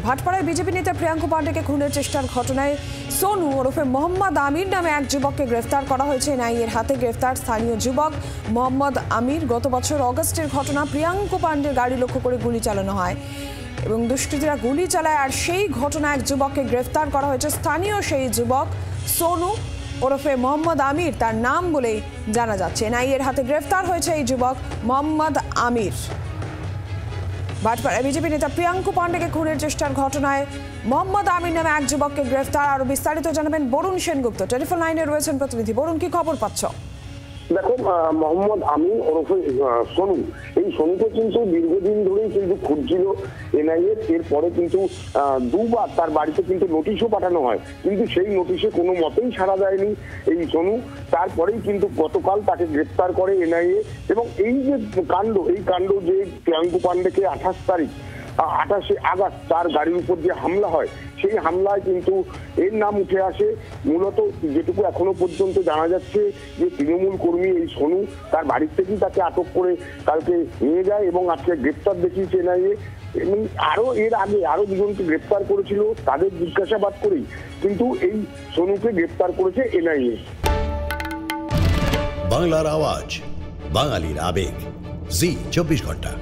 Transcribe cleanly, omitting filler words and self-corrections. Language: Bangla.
ভাটপাড়ায় বিজেপি নেতা প্রিয়াঙ্কু পাণ্ডেকে খুনের চেষ্টার ঘটনায় সোনু ওরফে মোহাম্মদ আমির নামে এক যুবককে গ্রেফতার করা হয়েছে। এনআইএর হাতে গ্রেফতার স্থানীয় যুবক মোহাম্মদ আমির। গত বছর অগস্টের ঘটনা, প্রিয়াঙ্কু পাণ্ডের গাড়ি লক্ষ্য করে গুলি চালানো হয় এবং দুষ্কৃতীরা গুলি চালায়, আর সেই ঘটনায় এক যুবককে গ্রেফতার করা হয়েছে। স্থানীয় সেই যুবক সোনু ওরফে মোহাম্মদ আমির, তার নাম বলেই জানা যাচ্ছে। এনআইএর হাতে গ্রেফতার হয়েছে এই যুবক মোহাম্মদ আমির। ভাটপাড়ায় বিজেপি নেতা প্রিয়াঙ্কু পাণ্ডেকে খুনের চেষ্টার ঘটনায় মোহাম্মদ আমির নামে এক যুবককে গ্রেফতার। আরো বিস্তারিত জানাবেন বরুণ সেনগুপ্ত, টেলিফোন লাইনে রয়েছেন প্রতিনিধি। বরুণ, কি খবর পাচ্ছ? দেখো, মোহাম্মদ আমির ওরফে সোনু, এই সোনুকে কিন্তু দীর্ঘদিন ধরেই কিন্তু খুঁজছিল এনআইএ। এরপরে কিন্তু দুবার তার বাড়িতে কিন্তু নোটিশও পাঠানো হয়, কিন্তু সেই নোটিশে কোনো মতেই সাড়া দেয়নি এই সোনু। তারপরেই কিন্তু গতকাল তাকে গ্রেপ্তার করে এনআইএ। এবং এই যে কাণ্ড যে প্রিয়াঙ্কু পাণ্ডেকে 28 আগস্ট তার গাড়ির উপর যে হামলা হয়, সেই হামলায় কিন্তু এর নাম উঠে আসে। মূলত যেটুকু এখনো পর্যন্ত জানা যাচ্ছে যে তৃণমূল কর্মী এই সোনু তার বাড়ির থেকেই তাকে আটক করে কালকে নিয়ে যায় এবং আজকে গ্রেপ্তার দেখিয়েছে এনআইএ। এবং এর আগে আরো দুজনকে গ্রেপ্তার করেছিল, তাদের জিজ্ঞাসাবাদ করেই কিন্তু এই সোনুকে গ্রেপ্তার করেছে এনআইএ। বাংলার আওয়াজ, বাঙালির আবেগ, জি 24 ঘন্টা।